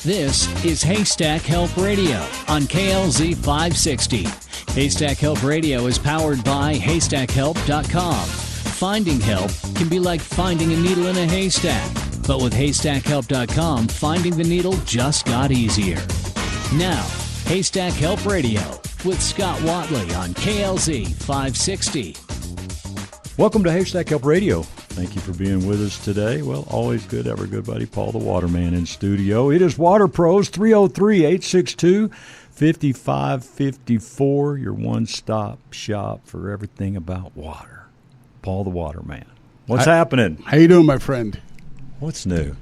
This is Haystack Help Radio on KLZ 560. Haystack Help Radio is powered by HaystackHelp.com. Finding help can be like finding a needle in a haystack, but with HaystackHelp.com, finding the needle just got easier. Now, Haystack Help Radio with Scott Watley on KLZ 560. Welcome to Haystack Help Radio. Thank you for being with us today. Well, always good to have our good buddy Paul the Waterman in studio. It is Water Pros, 303-862-5554, your one-stop shop for everything about water. Paul the Waterman. What's happening? How you doing, my friend? What's new?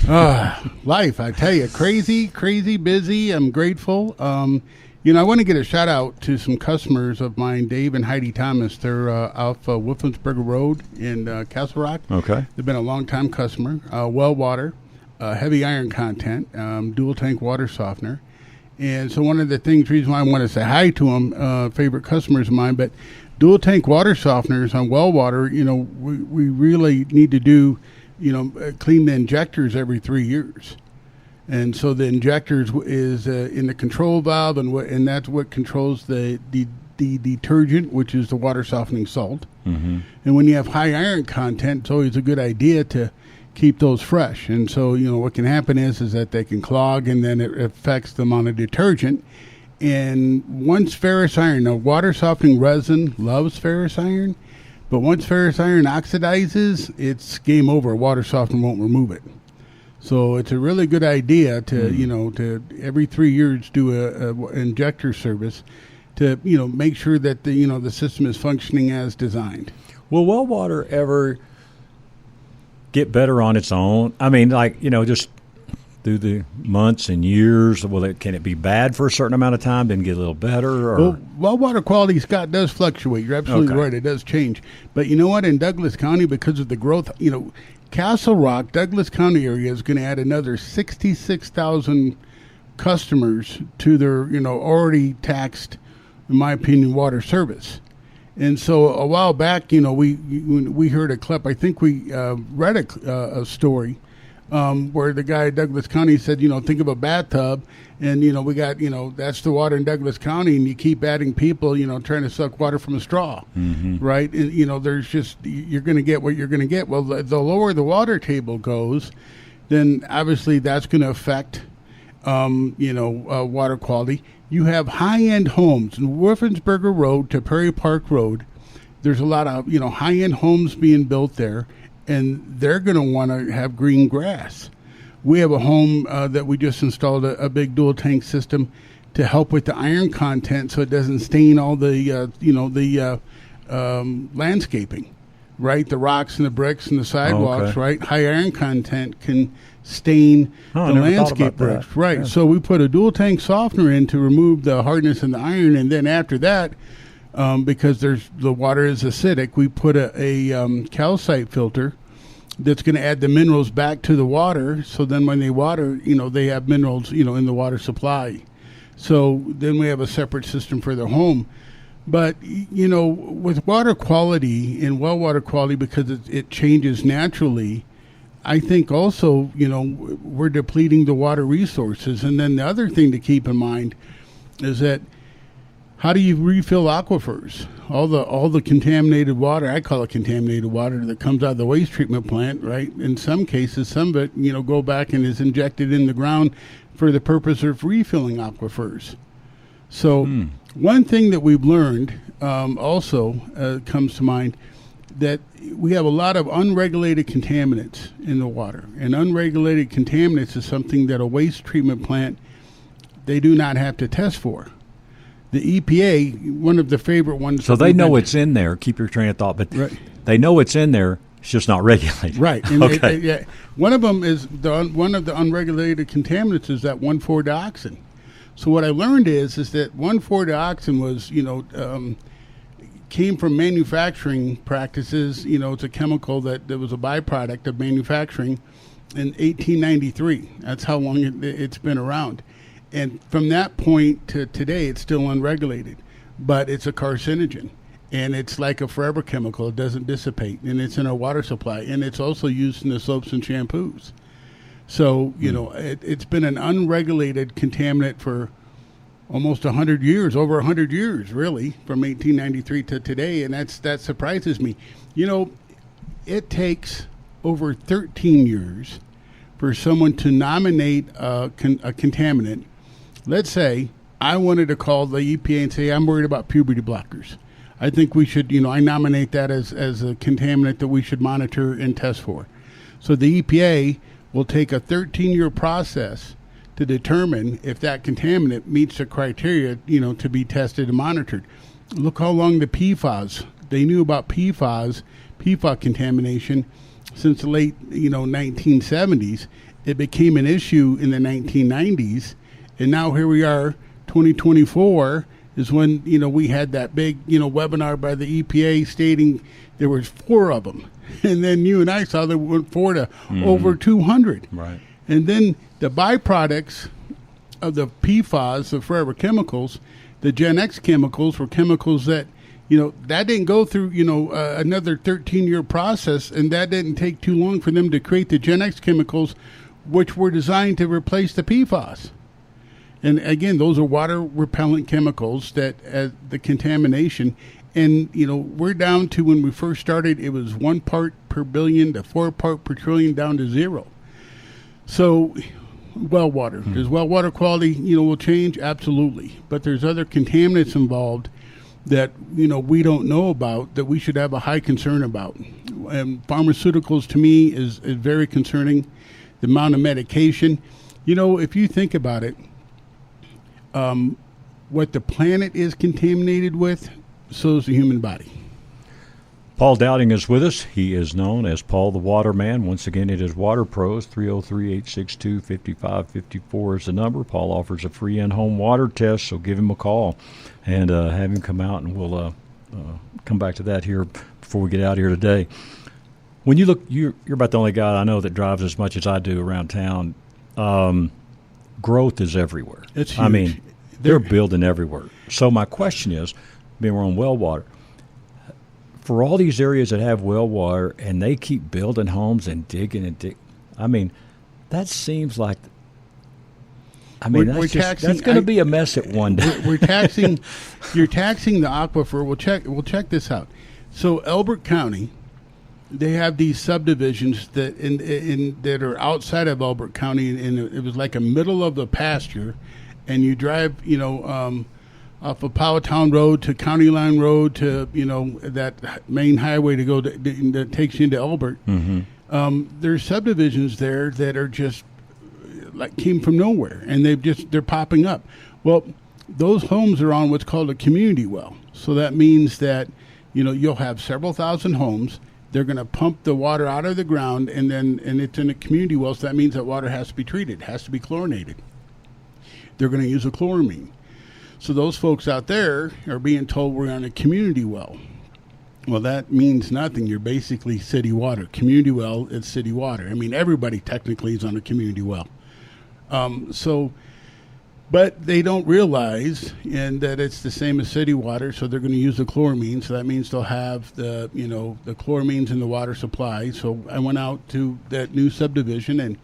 Life, I tell you, crazy, busy. I'm grateful. I want to get a shout out to some customers of mine, Dave and Heidi Thomas. They're off Wolfensberger Road in Castle Rock. Okay. They've been a long-time customer. Well water, heavy iron content, dual tank water softener. And so one of the reason why I want to say hi to them, favorite customers of mine, but dual tank water softeners on well water, we really need to do, clean the injectors every 3 years. And so the injectors is in the control valve, and that's what controls the detergent, which is the water softening salt. Mm-hmm. And when you have high iron content, it's always a good idea to keep those fresh. And so, what can happen is that they can clog, and then it affects the amount of detergent. And once ferrous iron, now water softening resin loves ferrous iron, but once ferrous iron oxidizes, it's game over. Water softener won't remove it. So it's a really good idea to, to every 3 years do a injector service to, make sure that the system is functioning as designed. Will well water ever get better on its own? I mean, just through the months and years, can it be bad for a certain amount of time, then get a little better? Or? Well water quality, Scott, does fluctuate. You're absolutely right. It does change. But you know what? In Douglas County, because of the growth, Castle Rock, Douglas County area is going to add another 66,000 customers to their, already taxed, in my opinion, water service. And so a while back, we heard a clip. I think we read a story where the guy at Douglas County said, think of a bathtub, and, we got, that's the water in Douglas County, and you keep adding people, trying to suck water from a straw, right? And, there's just, you're going to get what you're going to get. Well, the lower the water table goes, then obviously that's going to affect, water quality. You have high-end homes in Wolfensberger Road to Prairie Park Road. There's a lot of, high-end homes being built there, and they're going to want to have green grass. We have a home that we just installed a big dual tank system to help with the iron content, so it doesn't stain all the landscaping, right? The rocks and the bricks and the sidewalks, right? High iron content can stain the landscape bricks, right? Yeah. So we put a dual tank softener in to remove the hardness in the iron, and then after that, because the water is acidic, we put a calcite filter that's going to add the minerals back to the water. So then when they water, they have minerals, in the water supply. So then we have a separate system for their home. But, with water quality and well water quality, because it changes naturally, I think also, we're depleting the water resources. And then the other thing to keep in mind is that how do you refill aquifers? All the contaminated water, I call it contaminated water, that comes out of the waste treatment plant, right? In some cases, some of it, go back and is injected in the ground for the purpose of refilling aquifers. So one thing that we've learned also comes to mind, that we have a lot of unregulated contaminants in the water. And unregulated contaminants is something that a waste treatment plant, they do not have to test for. The EPA, one of the favorite ones. So they know it's in there. Keep your train of thought, but they know it's in there. It's just not regulated. Right. And one of them is one of the unregulated contaminants is that 1,4-dioxin. So what I learned is that 1,4-dioxin was, came from manufacturing practices. It's a chemical that was a byproduct of manufacturing in 1893. That's how long it's been around. And from that point to today, it's still unregulated, but it's a carcinogen, and it's like a forever chemical. It doesn't dissipate, and it's in our water supply, and it's also used in the soaps and shampoos. So, it's been an unregulated contaminant for almost 100 years, over 100 years, really, from 1893 to today, and that surprises me. It takes over 13 years for someone to nominate a contaminant. Let's say I wanted to call the EPA and say, I'm worried about puberty blockers. I think we should, I nominate that as a contaminant that we should monitor and test for. So the EPA will take a 13-year process to determine if that contaminant meets the criteria, to be tested and monitored. Look how long the PFAS, they knew about PFAS contamination since the late, 1970s. It became an issue in the 1990s, and now here we are, 2024 is when, we had that big, webinar by the EPA stating there was 4 of them. And then you and I saw that went 4 to over 200. Right. And then the byproducts of the PFAS, the forever chemicals, the Gen X chemicals were chemicals that, that didn't go through, another 13-year process, and that didn't take too long for them to create the Gen X chemicals, which were designed to replace the PFAS. And again, those are water repellent chemicals that the contamination. And, we're down to, when we first started, it was 1 part per billion to 4 part per trillion, down to 0. So, well water. Does well water quality, will change? Absolutely. But there's other contaminants involved that, we don't know about, that we should have a high concern about. And pharmaceuticals, to me, is very concerning. The amount of medication. If you think about it, what the planet is contaminated with, so is the human body. Paul Dowding is with us. He is known as Paul the Waterman. Once again, it is Water Pros. 303-862-5554 is the number. Paul offers a free in-home water test, so give him a call and have him come out, and we'll come back to that here before we get out of here today. When you look, you're about the only guy I know that drives as much as I do around town. Growth is everywhere. It's huge. I mean, they're building everywhere. So my question is, being we're on well water, for all these areas that have well water and they keep building homes and digging, I mean, that seems like, that's going to be a mess at one day. We're taxing, you're taxing the aquifer. We'll check this out. So Elbert County, they have these subdivisions that that are outside of Elbert County, and it was like a middle of the pasture, and you drive, off of Powhatan Road to County Line Road to, that main highway to go that takes you into Elbert. Mm-hmm. There's subdivisions there that are just like came from nowhere, and they're popping up. Well, those homes are on what's called a community well. So that means that, you'll have several thousand homes. They're going to pump the water out of the ground, and it's in a community well, so that means that water has to be treated, has to be chlorinated. They're going to use a chloramine. So those folks out there are being told we're on a community well. Well, that means nothing. You're basically city water. Community well is city water. I mean, everybody technically is on a community well. But they don't realize that it's the same as city water, so they're going to use the chloramine. So that means they'll have the chloramines in the water supply. So I went out to that new subdivision and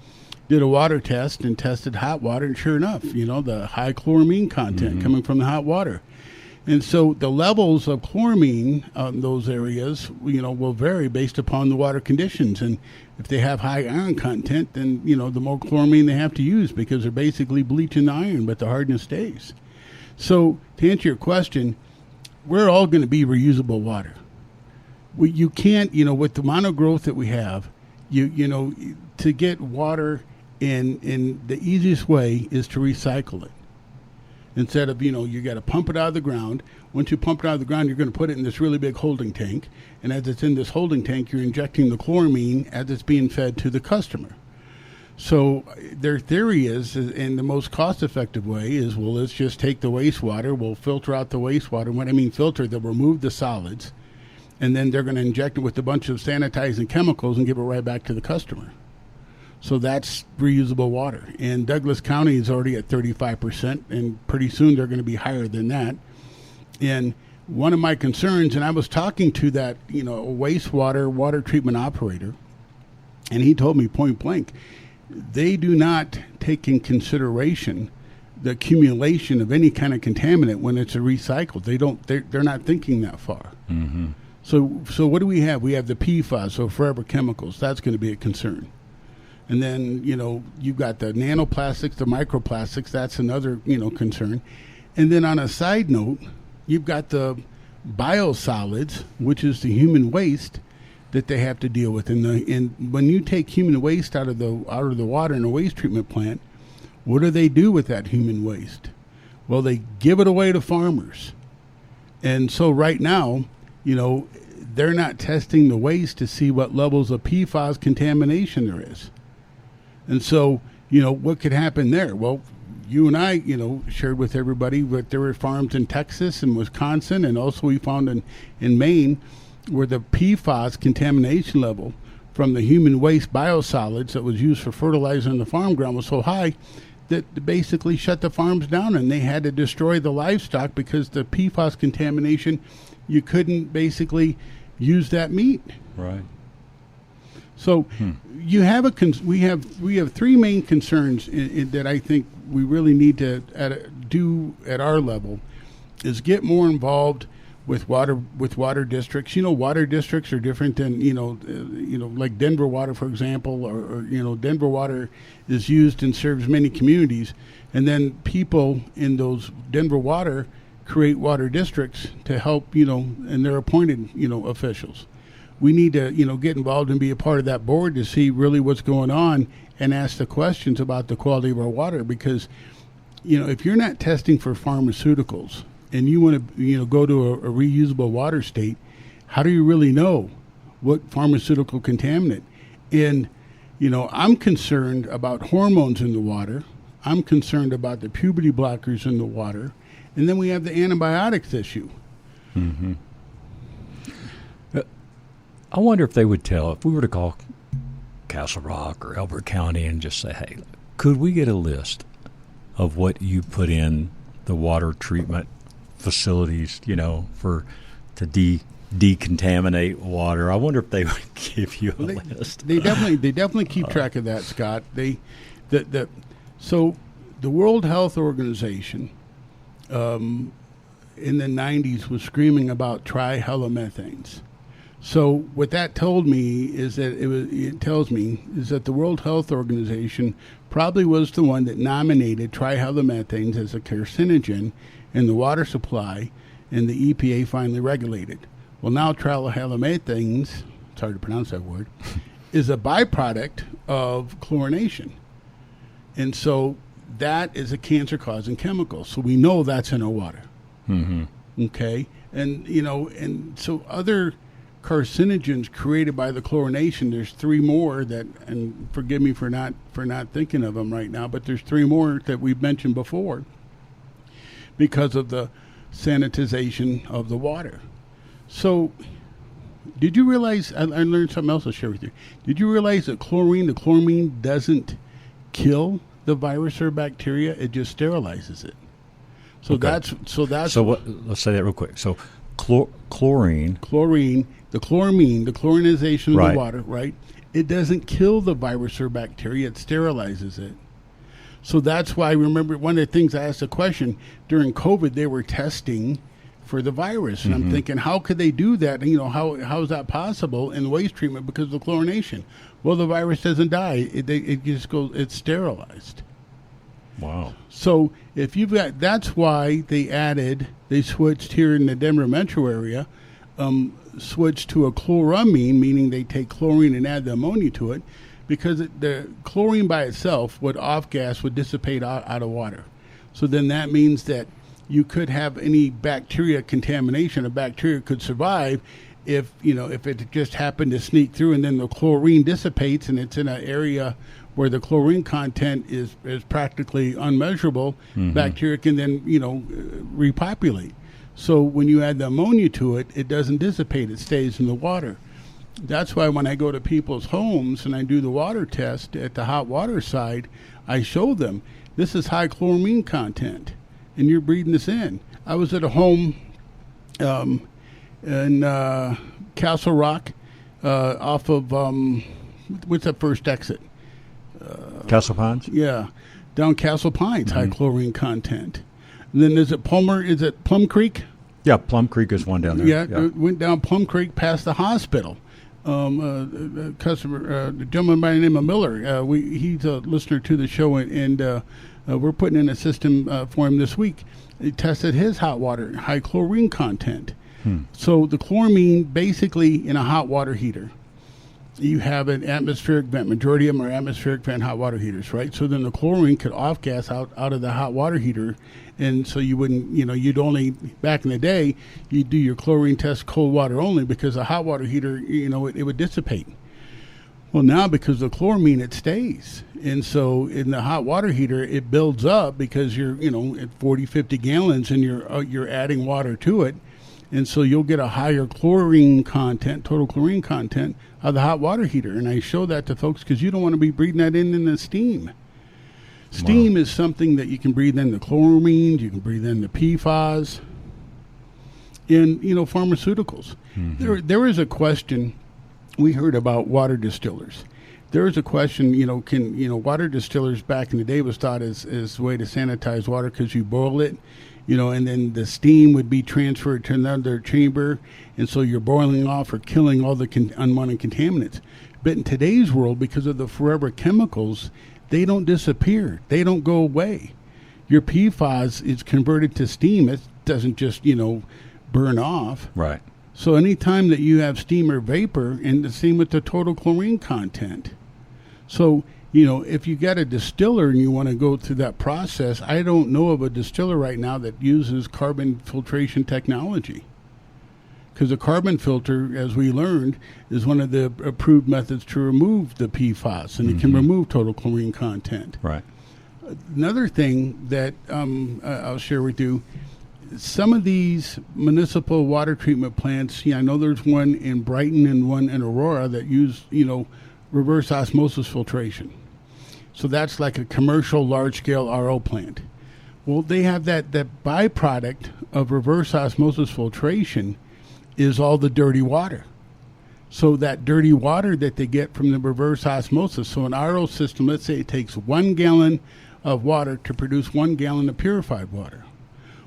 did a water test and tested hot water, and sure enough, the high chloramine content coming from the hot water. And so the levels of chloramine in those areas, will vary based upon the water conditions. And if they have high iron content, then, the more chloramine they have to use because they're basically bleaching the iron, but the hardness stays. So to answer your question, we're all going to be reusable water. You can't, with the amount of growth that we have, to get water in the easiest way is to recycle it. Instead of, you got to pump it out of the ground. Once you pump it out of the ground, you're going to put it in this really big holding tank. And as it's in this holding tank, you're injecting the chloramine as it's being fed to the customer. So their theory is, and the most cost-effective way is, well, let's just take the wastewater. We'll filter out the wastewater. When I mean filter, they'll remove the solids. And then they're going to inject it with a bunch of sanitizing chemicals and give it right back to the customer. So that's reusable water. And Douglas County is already at 35%, and pretty soon they're going to be higher than that. And one of my concerns, and I was talking to that, water treatment operator, and he told me point blank, they do not take in consideration the accumulation of any kind of contaminant when it's a recycled. They're not thinking that far. Mm-hmm. So what do we have? We have the PFAS, so forever chemicals. That's going to be a concern. And then, you've got the nanoplastics, the microplastics. That's another, concern. And then on a side note, you've got the biosolids, which is the human waste that they have to deal with. And when you take human waste out of the water in a waste treatment plant, what do they do with that human waste? Well, they give it away to farmers. And so right now, they're not testing the waste to see what levels of PFAS contamination there is. And so, what could happen there? Well, you and I, shared with everybody that there were farms in Texas and Wisconsin, and also we found in Maine where the PFAS contamination level from the human waste biosolids that was used for fertilizer in the farm ground was so high that basically shut the farms down, and they had to destroy the livestock because the PFAS contamination, you couldn't basically use that meat. Right. So you have we have three main concerns that I think we really need to do at our level is get more involved with water districts. Water districts are different than like Denver Water, for example, or Denver Water is used and serves many communities, and then people in those Denver Water create water districts to help and they're appointed officials. We need to get involved and be a part of that board to see really what's going on and ask the questions about the quality of our water, because if you're not testing for pharmaceuticals and you want to go to a reusable water state, how do you really know what pharmaceutical contaminant? And I'm concerned about hormones in the water. I'm concerned about the puberty blockers in the water, and then we have the antibiotics issue. Mm-hmm. I wonder if they would tell, if we were to call Castle Rock or Elbert County and just say, hey, could we get a list of what you put in the water treatment facilities, to decontaminate water? I wonder if they would give you a list. They definitely keep track of that, Scott. So the World Health Organization in the 90s was screaming about trihalomethanes. So what that told me is that it tells me is that the World Health Organization probably was the one that nominated trihalomethanes as a carcinogen in the water supply, and the EPA finally regulated. Well, now trihalomethanes, it's hard to pronounce that word, is a byproduct of chlorination. And so that is a cancer-causing chemical. So we know that's in our water. Mm-hmm. Okay? And, and so other carcinogens created by the chlorination, there's three more that, and forgive me for not thinking of them right now, but there's three more that we've mentioned before because of the sanitization of the water. So did you realize, I learned something else I'll share with you. Did you realize that the chloramine doesn't kill the virus or bacteria, it just sterilizes it. So okay. that's so what, let's say that real quick. So chlorine, the chlorinization of right. the water, right? It doesn't kill the virus or bacteria, it sterilizes it. So that's why, remember, one of the things I asked a question, during COVID, they were testing for the virus. And I'm thinking, how could they do that? How is that possible in waste treatment because of the chlorination? Well, the virus doesn't die. It just goes, it's sterilized. Wow. So if you've got, that's why they switched here in the Denver metro area, switched to a chloramine, meaning they take chlorine and add the ammonia to it, because the chlorine by itself would off-gas, would dissipate out of water. So then that means that you could have any bacteria contamination. A bacteria could survive if it just happened to sneak through, and then the chlorine dissipates and it's in an area where the chlorine content is practically unmeasurable. Bacteria can then repopulate. So when you add the ammonia to it, it doesn't dissipate, it stays in the water. That's why when I go to people's homes and I do the water test at the hot water side, I show them this is high chloramine content and you're breathing this in. I was at a home in Castle Rock off of what's that first exit? Castle Pines? Yeah, down Castle Pines, high chlorine content. And then is it Plum Creek? Yeah, Plum Creek is one down there. Yeah. Went down Plum Creek past the hospital. A gentleman by the name of Miller, he's a listener to the show, and we're putting in a system for him this week. He tested his hot water, high chlorine content. So the chloramine, basically in a hot water heater, you have an atmospheric vent. Majority of them are atmospheric vent hot water heaters, right? So then the chlorine could off gas out of the hot water heater. And so you wouldn't, you'd only, back in the day, you'd do your chlorine test cold water only, because a hot water heater, it would dissipate. Well, now because of chloramine, it stays. And so in the hot water heater, it builds up because you're, at 40, 50 gallons, and you're adding water to it. And so you'll get a higher chlorine content, total chlorine content, of the hot water heater. And I show that to folks because you don't want to be breathing that in the steam. Steam is something that you can breathe in the chloramines, you can breathe in the PFAS, in, pharmaceuticals. There is a question we heard about water distillers. There is a question, can water distillers back in the day was thought as a way to sanitize water because you boil it, and then the steam would be transferred to another chamber, and so you're boiling off or killing all the unwanted contaminants. But in today's world, because of the forever chemicals, they don't disappear. They don't go away. Your PFAS is converted to steam. It doesn't just, burn off. Right. So anytime that you have steam or vapor, and the same with the total chlorine content. So, if you got a distiller and you want to go through that process, I don't know of a distiller right now that uses carbon filtration technology. Because a carbon filter, as we learned, is one of the approved methods to remove the PFAS, and it can remove total chlorine content. Right. Another thing that I'll share with you, some of these municipal water treatment plants, I know there's one in Brighton and one in Aurora that use, reverse osmosis filtration. So that's like a commercial large-scale RO plant. Well, they have that byproduct of reverse osmosis filtration is all the dirty water. So that dirty water that they get from the reverse osmosis, so an RO system, let's say it takes 1 gallon of water to produce 1 gallon of purified water.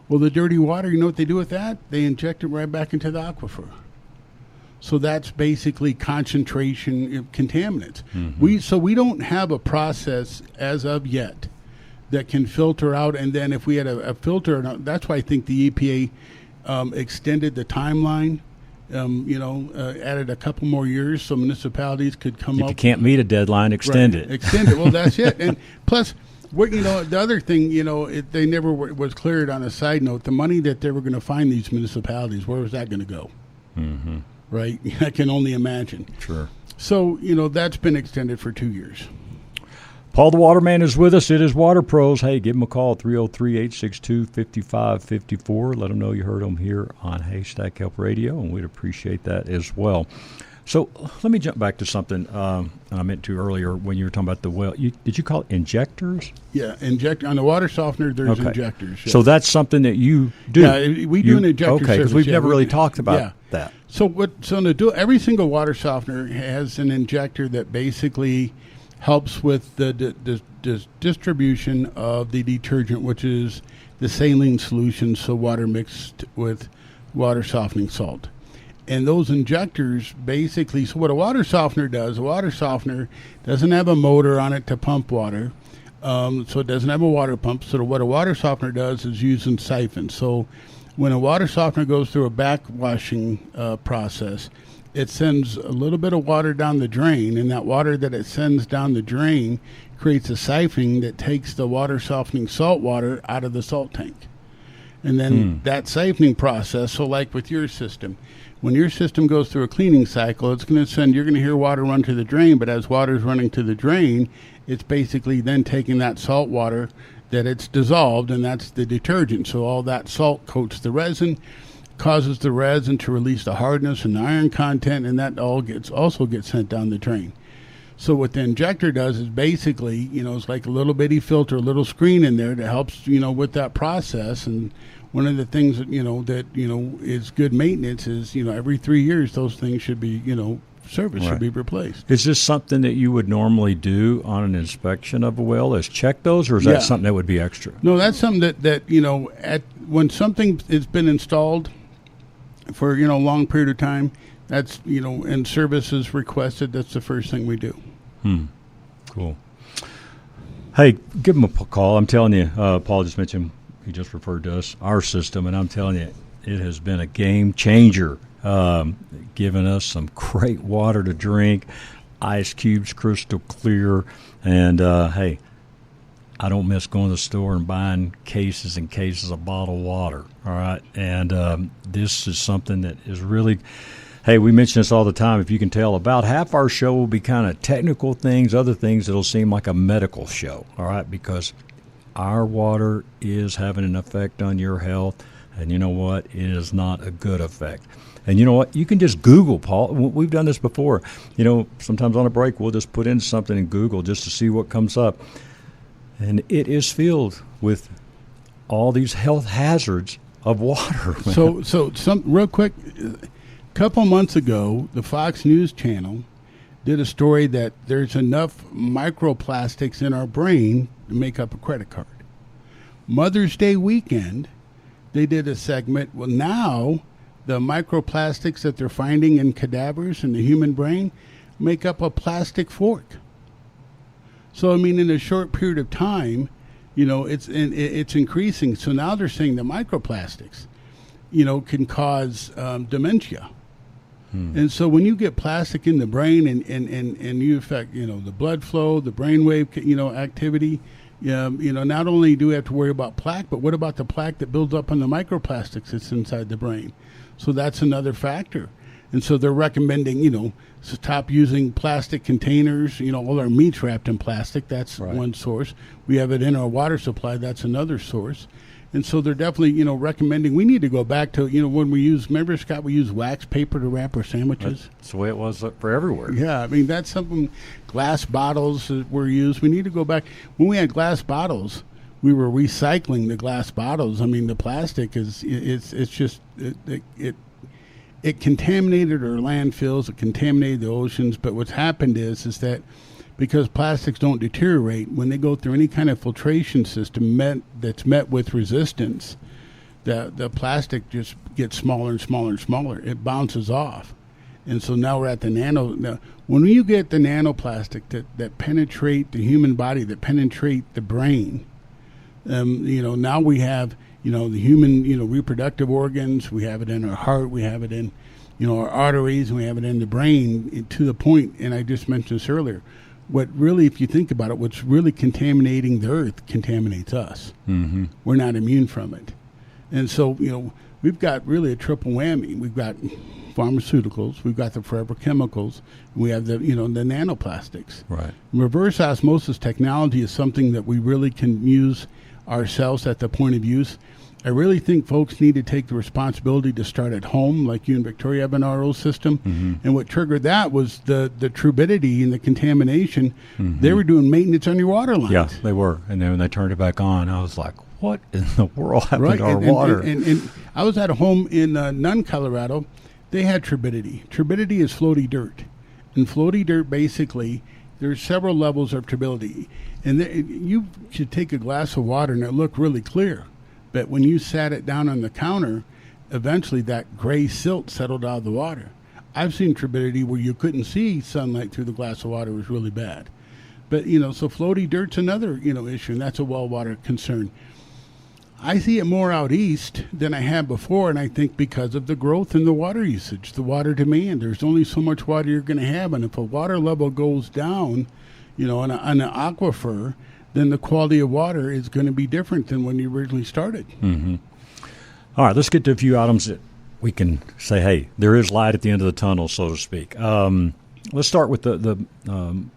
Well, the dirty water, you know what they do with that? They inject it right back into the aquifer. So that's basically concentration of contaminants. We don't have a process as of yet that can filter out, and then if we had a filter, that's why I think the EPA extended the timeline, added a couple more years so municipalities could come up. If you can't meet a deadline, extend it. Extend it. Well, that's it. And plus, the other thing, they never was cleared on a side note. The money that they were going to find these municipalities, where was that going to go? Right? I can only imagine. Sure. So, that's been extended for 2 years. Paul the Waterman is with us. It is Water Pros. Hey, give him a call, 303-862-5554. Let them know you heard them here on Haystack Help Radio, and we'd appreciate that as well. So let me jump back to something I meant to earlier when you were talking about the well. Did you call it injectors? Yeah, on the water softener, there's injectors. Yeah. So that's something that you do? Yeah, we do an injector service. Because we've never really talked about that. So every single water softener has an injector that basically helps with the distribution of the detergent, which is the saline solution, so water mixed with water softening salt. And those injectors basically, so what a water softener doesn't have a motor on it to pump water, so it doesn't have a water pump. So what a water softener does is using siphons. So when a water softener goes through a backwashing process, it sends a little bit of water down the drain, and that water that it sends down the drain creates a siphoning that takes the water softening salt water out of the salt tank. And then that siphoning process, so like with your system, when your system goes through a cleaning cycle, it's going to you're going to hear water run to the drain, but as water is running to the drain, it's basically then taking that salt water that it's dissolved, and that's the detergent. So all that salt coats the resin, causes the resin to release the hardness and the iron content, and that also gets sent down the drain. So what the injector does is basically, it's like a little bitty filter, a little screen in there that helps, with that process. And one of the things that, is good maintenance is, every 3 years, those things should be, service should be replaced. Is this something that you would normally do on an inspection of a well, is check those, or is that something that would be extra? No, that's something that when something has been installed for, a long period of time, that's, and service is requested, that's the first thing we do. Cool. Hey, give them a call. I'm telling you, Paul just mentioned, he just referred to us, our system, and I'm telling you, it has been a game changer, giving us some great water to drink, ice cubes crystal clear, and hey, I don't miss going to the store and buying cases and cases of bottled water, all right? And this is something that is really, hey, we mention this all the time. If you can tell, about half our show will be kind of technical things, other things that'll seem like a medical show, all right? Because our water is having an effect on your health, and you know what? It is not a good effect. And you know what? You can just Google, Paul. We've done this before. Sometimes on a break, we'll just put in something in Google just to see what comes up. And it is filled with all these health hazards of water. Man. So some real quick, a couple months ago, the Fox News Channel did a story that there's enough microplastics in our brain to make up a credit card. Mother's Day weekend, they did a segment. Well, now the microplastics that they're finding in cadavers in the human brain make up a plastic fork. So, in a short period of time, it's increasing. So now they're saying the microplastics, can cause dementia. And so when you get plastic in the brain and you affect, the blood flow, the brainwave, activity, not only do we have to worry about plaque, but what about the plaque that builds up on the microplastics that's inside the brain? So that's another factor. And so they're recommending, stop using plastic containers. All our meat's wrapped in plastic. That's one source. We have it in our water supply. That's another source. And so they're definitely, recommending we need to go back to, when we use, remember, Scott, we use wax paper to wrap our sandwiches? That's the way it was for everywhere. Yeah, that's something, glass bottles were used. We need to go back. When we had glass bottles, we were recycling the glass bottles. The plastic it contaminated our landfills, it contaminated the oceans, but what's happened is that because plastics don't deteriorate, when they go through any kind of filtration system that's met with resistance, the plastic just gets smaller and smaller and smaller. It bounces off. And so now we're at the nano. Now, when you get the nanoplastic that penetrate the human body, that penetrate the brain, now we have, the human, reproductive organs. We have it in our heart. We have it in, our arteries, and we have it in the brain to the point, and I just mentioned this earlier, what really, if you think about it, what's really contaminating the earth contaminates us. Mm-hmm. We're not immune from it. And so, we've got really a triple whammy. We've got pharmaceuticals, we've got the forever chemicals, and we have the, the nanoplastics. Right. Reverse osmosis technology is something that we really can use ourselves at the point of use. I really think folks need to take the responsibility to start at home, like you and Victoria have an RO system. Mm-hmm. And what triggered that was the turbidity and the contamination. Mm-hmm. They were doing maintenance on your water lines. Yeah, they were. And then when they turned it back on, I was like, what in the world happened to our water? And I was at a home in Nunn, Colorado. They had turbidity. Turbidity is floaty dirt. And floaty dirt, basically, there's several levels of turbidity. And you should take a glass of water and it looked really clear. But when you sat it down on the counter, eventually that gray silt settled out of the water. I've seen turbidity where you couldn't see sunlight through the glass of water. It was really bad. But, so floaty dirt's another, issue, and that's a well water concern. I see it more out east than I have before, and I think because of the growth in the water usage, the water demand. There's only so much water you're going to have, and if a water level goes down, on an aquifer, then the quality of water is going to be different than when you originally started. Mm-hmm. All right, let's get to a few items that we can say, hey, there is light at the end of the tunnel, so to speak. Let's start with the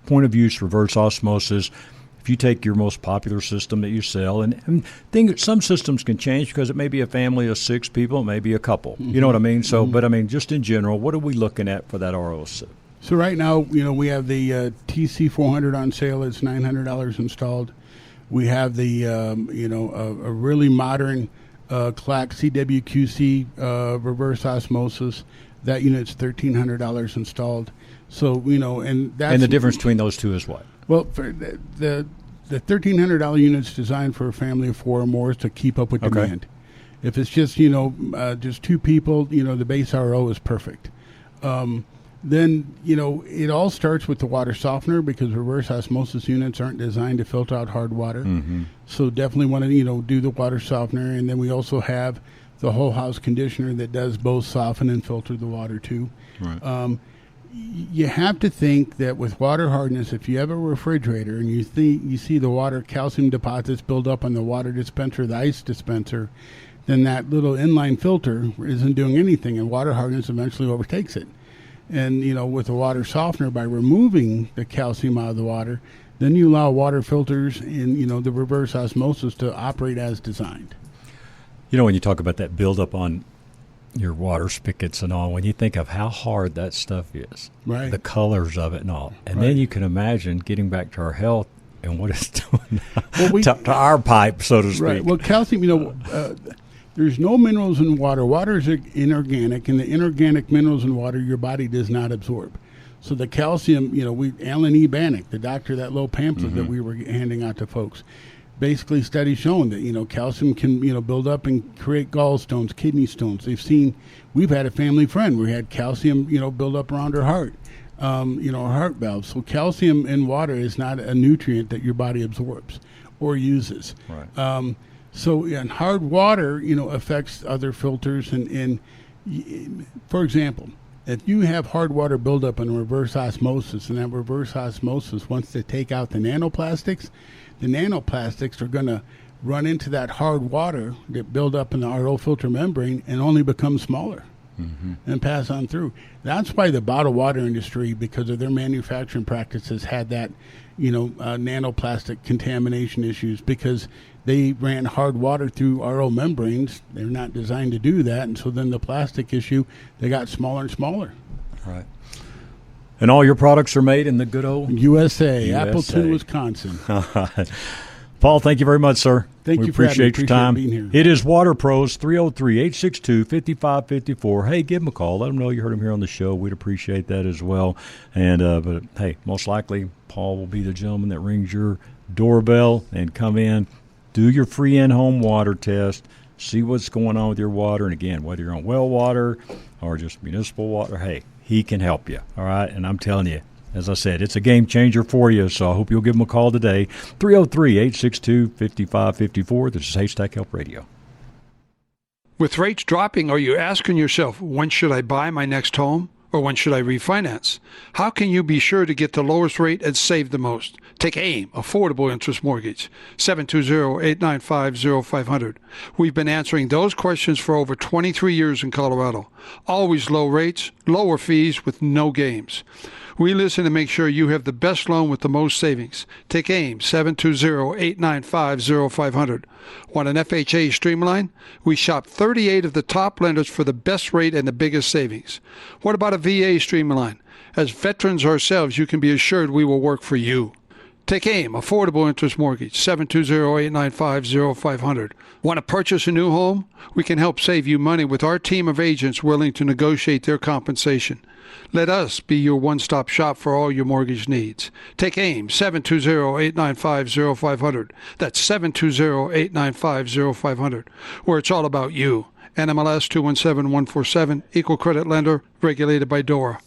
point of use reverse osmosis. If you take your most popular system that you sell, and some systems can change because it may be a family of 6 people, it may be a couple. Mm-hmm. You know what I mean? So, mm-hmm. But just in general, what are we looking at for that RO system? So right now, we have the TC400 on sale. It's $900 installed. We have the, a really modern CLAC CWQC reverse osmosis. That unit's $1,300 installed. So, and that's... And the difference between those two is what? Well, for the $1,300 unit's designed for a family of 4 or more to keep up with demand. If it's just, just 2 people, the base RO is perfect. Then, it all starts with the water softener, because reverse osmosis units aren't designed to filter out hard water. Mm-hmm. So definitely want to, do the water softener. And then we also have the whole house conditioner that does both soften and filter the water too. Right. You have to think that with water hardness, if you have a refrigerator and you see the water calcium deposits build up on the water dispenser, the ice dispenser, then that little inline filter isn't doing anything, and water hardness eventually overtakes it. And, with the water softener, by removing the calcium out of the water, then you allow water filters and, the reverse osmosis to operate as designed. When you talk about that buildup on your water spigots and all, when you think of how hard that stuff is, right, the colors of it and all, and then you can imagine getting back to our health and what it's doing to our pipe, so to speak. Right. Well, calcium, there's no minerals in water. Water is inorganic, and the inorganic minerals in water your body does not absorb. So the calcium, Alan E. Bannock, the doctor, that little pamphlet that we were handing out to folks, basically studies showing that, calcium can, build up and create gallstones, kidney stones. We've had a family friend where we had calcium, build up around her heart, her heart valve. So calcium in water is not a nutrient that your body absorbs or uses. Right. So in hard water, affects other filters. And for example, if you have hard water buildup in reverse osmosis, and that reverse osmosis wants to take out the nanoplastics are going to run into that hard water that build up in the RO filter membrane and only become smaller and pass on through. That's why the bottled water industry, because of their manufacturing practices, had that, nanoplastic contamination issues, because they ran hard water through RO membranes. They're not designed to do that. And so then the plastic issue, they got smaller and smaller. Right. And all your products are made in the good old USA. Appleton, Wisconsin. All right. Paul, thank you very much, sir. Thank you for appreciate your time. Being here. It is Water Pros, 303-862-5554. Hey, give them a call. Let them know you heard them here on the show. We'd appreciate that as well. And but hey, most likely Paul will be the gentleman that rings your doorbell and come in, do your free in-home water test, see what's going on with your water. And again, whether you're on well water or just municipal water, hey, he can help you. All right, and I'm telling you, as I said, it's a game changer for you, so I hope you'll give them a call today, 303-862-5554. This is Haystack Help Radio. With rates dropping, are you asking yourself, when should I buy my next home? Or when should I refinance? How can you be sure to get the lowest rate and save the most? Take AIM, Affordable Interest Mortgage, 720-895-0500. We've been answering those questions for over 23 years in Colorado. Always low rates, lower fees with no games. We listen to make sure you have the best loan with the most savings. Take AIM, 720-895-0500. Want an FHA streamline? We shop 38 of the top lenders for the best rate and the biggest savings. What about a VA streamline? As veterans ourselves, you can be assured we will work for you. Take AIM, Affordable Interest Mortgage, 720-895-0500. Want to purchase a new home? We can help save you money with our team of agents willing to negotiate their compensation. Let us be your one-stop shop for all your mortgage needs. Take AIM, 720-895-0500. That's 720-895-0500, where it's all about you. NMLS 217147, Equal Credit Lender, regulated by DORA.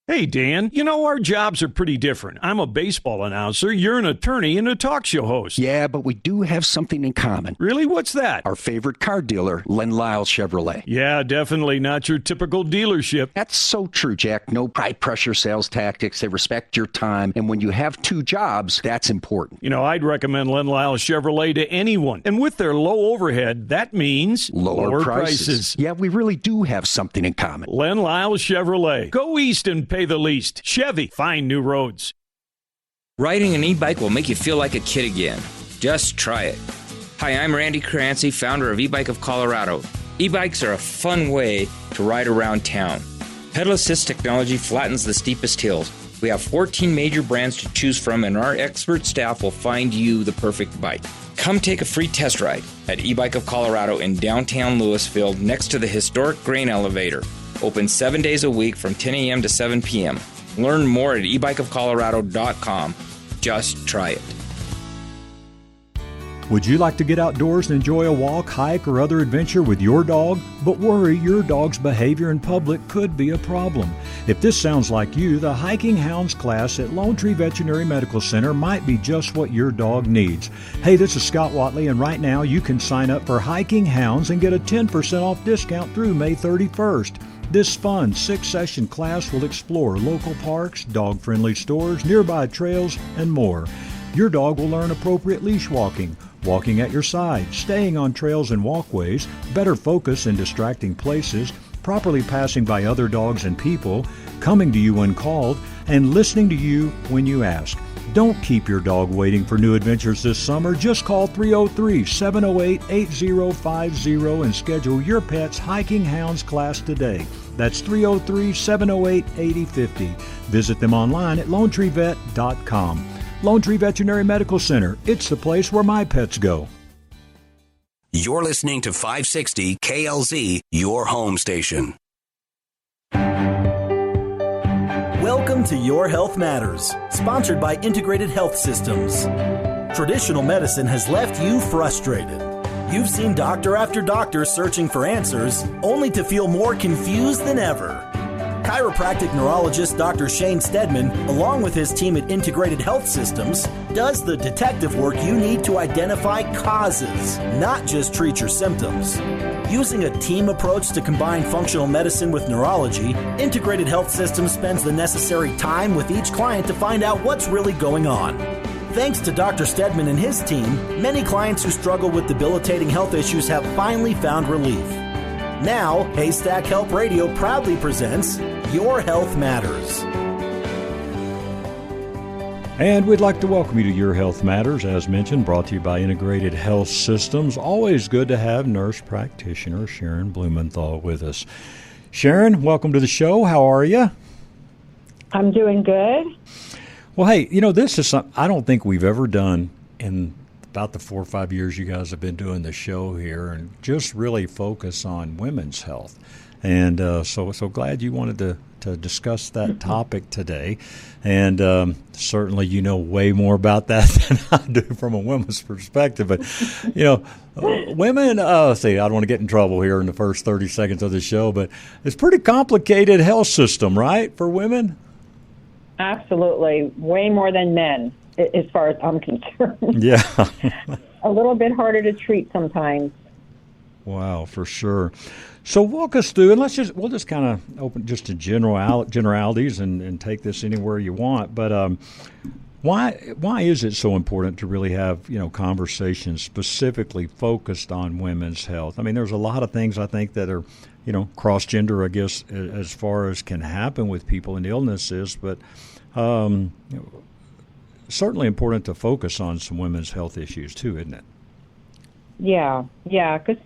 Hey, Dan, our jobs are pretty different. I'm a baseball announcer, you're an attorney and a talk show host. Yeah, but we do have something in common. Really? What's that? Our favorite car dealer, Len Lyle Chevrolet. Yeah, definitely not your typical dealership. That's so true, Jack. No high-pressure sales tactics. They respect your time. And when you have 2 jobs, that's important. I'd recommend Len Lyle Chevrolet to anyone. And with their low overhead, that means lower prices. Yeah, we really do have something in common. Len Lyle Chevrolet. Go east and pay the least. Chevy, find new roads. Riding an e-bike will make you feel like a kid again. Just try it. Hi, I'm Randy Crancy, founder of E-Bike of Colorado. E-bikes are a fun way to ride around town. Pedal assist technology flattens the steepest hills. We have 14 major brands to choose from, and our expert staff will find you the perfect bike. Come take a free test ride at E-Bike of Colorado in downtown Louisville next to the historic grain elevator. Open 7 days a week from 10 a.m. to 7 p.m. Learn more at ebikeofcolorado.com. Just try it. Would you like to get outdoors and enjoy a walk, hike, or other adventure with your dog, but worry your dog's behavior in public could be a problem? If this sounds like you, the Hiking Hounds class at Lone Tree Veterinary Medical Center might be just what your dog needs. Hey, this is Scott Watley, and right now you can sign up for Hiking Hounds and get a 10% off discount through May 31st. This fun 6-session class will explore local parks, dog-friendly stores, nearby trails, and more. Your dog will learn appropriate leash walking, walking at your side, staying on trails and walkways, better focus in distracting places, properly passing by other dogs and people, coming to you when called, and listening to you when you ask. Don't keep your dog waiting for new adventures this summer. Just call 303-708-8050 and schedule your pet's Hiking Hounds class today. That's 303-708-8050. Visit them online at LoneTreeVet.com. Lone Tree Veterinary Medical Center. It's the place where my pets go. You're listening to 560 KLZ, your home station. Welcome to Your Health Matters, sponsored by Integrated Health Systems. Traditional medicine has left you frustrated. You've seen doctor after doctor searching for answers, only to feel more confused than ever. Chiropractic neurologist Dr. Shane Stedman, along with his team at Integrated Health Systems, does the detective work you need to identify causes, not just treat your symptoms. Using a team approach to combine functional medicine with neurology, Integrated Health Systems spends the necessary time with each client to find out what's really going on. Thanks to Dr. Stedman and his team, many clients who struggle with debilitating health issues have finally found relief. Now, Haystack Help Radio proudly presents Your Health Matters. And we'd like to welcome you to Your Health Matters, as mentioned, brought to you by Integrated Health Systems. Always good to have nurse practitioner Sharon Blumenthal with us. Sharon, welcome to the show. How are you? I'm doing good. Well, hey, this is something I don't think we've ever done in about the 4 or 5 years you guys have been doing the show here, and just really focus on women's health. And so glad you wanted to discuss that topic today. And certainly you know way more about that than I do from a woman's perspective. But, women, I don't want to get in trouble here in the first 30 seconds of the show, but it's a pretty complicated health system, right, for women? Absolutely. Way more than men, as far as I'm concerned. Yeah. A little bit harder to treat sometimes. Wow, for sure. So walk us through, and we'll just kind of open just to generalities and take this anywhere you want. But why is it so important to really have conversations specifically focused on women's health? I mean, there's a lot of things I think that are cross-gender, I guess, as far as can happen with people and illnesses, but certainly important to focus on some women's health issues too, isn't it? Yeah, because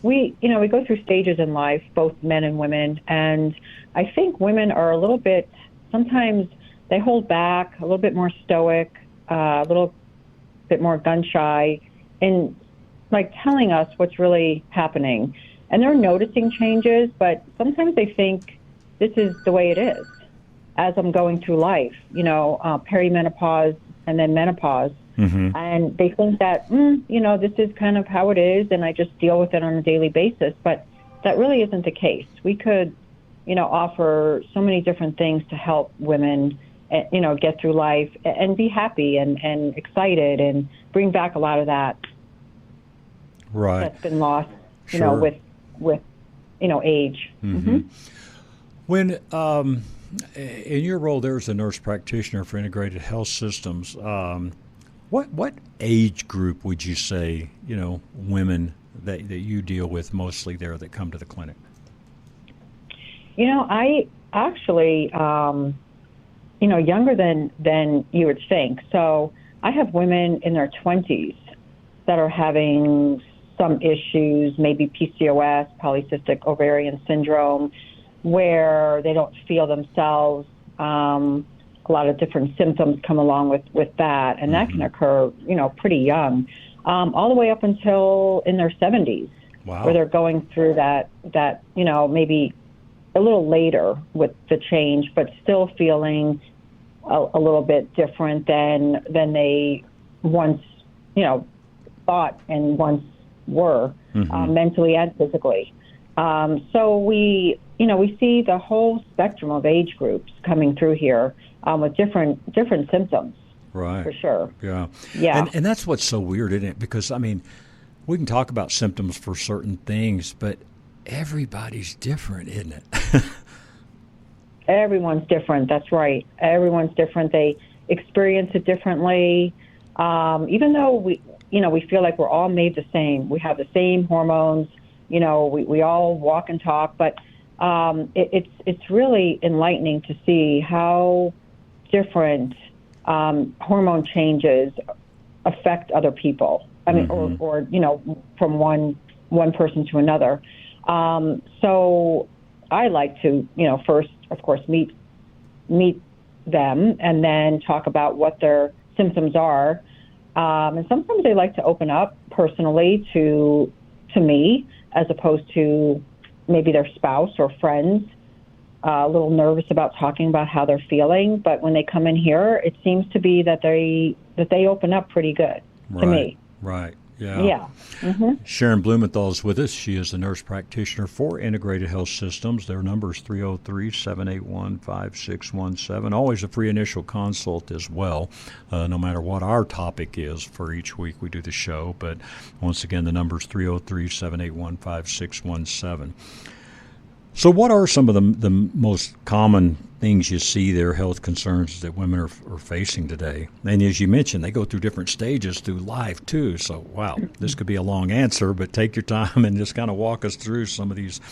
we go through stages in life, both men and women, and I think women are a little bit, sometimes they hold back, a little bit more stoic, a little bit more gun shy, in telling us what's really happening. And they're noticing changes, but sometimes they think this is the way it is as I'm going through life, perimenopause and then menopause. Mm-hmm. And they think that, this is kind of how it is, and I just deal with it on a daily basis. But that really isn't the case. We could, offer so many different things to help women, get through life and be happy and excited and bring back a lot of that. Right. That's been lost, Sure. with age. Mm-hmm. When in your role there as a nurse practitioner for Integrated Health Systems, what age group would you say women that you deal with mostly there that come to the clinic? I actually younger than you would think. So I have women in their 20s that are having some issues, maybe PCOS, polycystic ovarian syndrome, where they don't feel themselves. A lot of different symptoms come along with that, and that can occur, pretty young, all the way up until in their 70s, Wow. where they're going through that maybe a little later with the change, but still feeling a little bit different than they once, thought and once were, mentally and physically. So we see the whole spectrum of age groups coming through here with different symptoms. Right. For sure. Yeah. Yeah. And that's what's so weird, isn't it? Because, I mean, we can talk about symptoms for certain things, but everybody's different, isn't it? Everyone's different. That's right. Everyone's different. They experience it differently. Even though we feel like we're all made the same. We have the same hormones. We all walk and talk, but it's really enlightening to see how different hormone changes affect other people. I mean, or from one person to another. So I like to, first, of course, meet them and then talk about what their symptoms are. And sometimes they like to open up personally to me as opposed to maybe their spouse or friends. A little nervous about talking about how they're feeling, but when they come in here, it seems to be that they open up pretty good to me. Right. Yeah. Yeah. Mm-hmm. Sharon Blumenthal is with us. She is a nurse practitioner for Integrated Health Systems. Their number is 303-781-5617. Always a free initial consult as well, no matter what our topic is for each week we do the show. But once again, the number is 303-781-5617. So what are some of the most common things you see there, health concerns that women are facing today? And as you mentioned, they go through different stages through life, too. So, wow, this could be a long answer, but take your time and just kind of walk us through some of these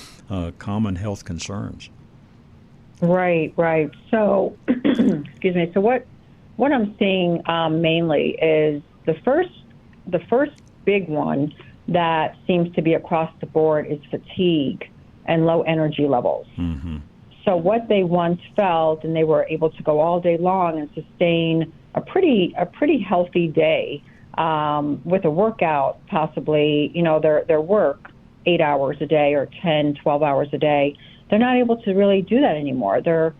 common health concerns. Right. So, excuse me. So what I'm seeing mainly is the first big one that seems to be across the board is fatigue and low energy levels. Mm-hmm. So what they once felt, and they were able to go all day long and sustain a pretty healthy day with a workout, possibly, their work 8 hours a day or 10, 12 hours a day. They're not able to really do that anymore. They're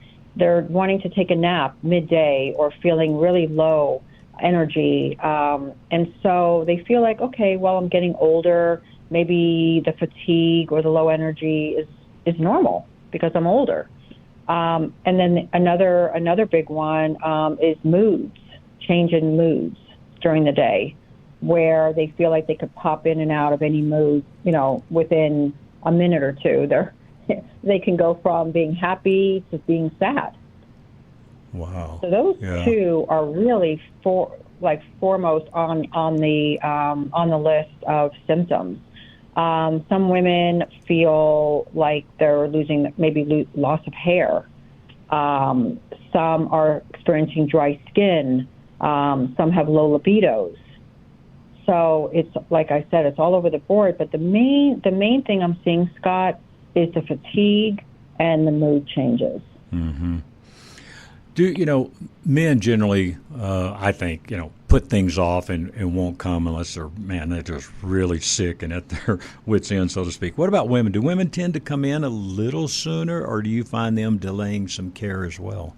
wanting to take a nap midday or feeling really low energy. And so they feel like, okay, well, I'm getting older. Maybe the fatigue or the low energy is normal because I'm older. And then another big one is moods, change in moods during the day, where they feel like they could pop in and out of any mood, within a minute or two. They can go from being happy to being sad. Wow. So those two are really foremost on the list of symptoms. Some women feel like they're losing loss of hair. Some are experiencing dry skin. Some have low libidos. So it's, like I said, it's all over the board. But the main thing I'm seeing, Scott, is the fatigue and the mood changes. Mm-hmm. Do men generally, I think, put things off and won't come unless they're just really sick and at their wits' end, so to speak. What about women? Do women tend to come in a little sooner, or do you find them delaying some care as well?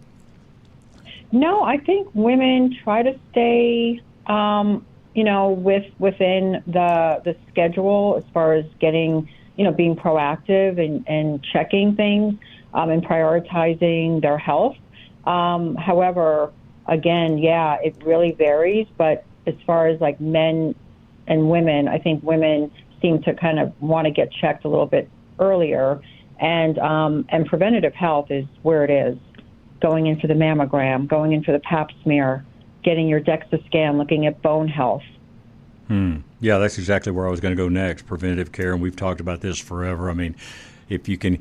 No, I think women try to stay, within the schedule as far as getting, being proactive and checking things and prioritizing their health. However, again, it really varies. But as far as like men and women, I think women seem to kind of want to get checked a little bit earlier. And preventative health is where it is. Going in for the mammogram, going in for the pap smear, getting your DEXA scan, looking at bone health. Yeah, that's exactly where I was going to go next, preventative care. And we've talked about this forever. I mean, if you can...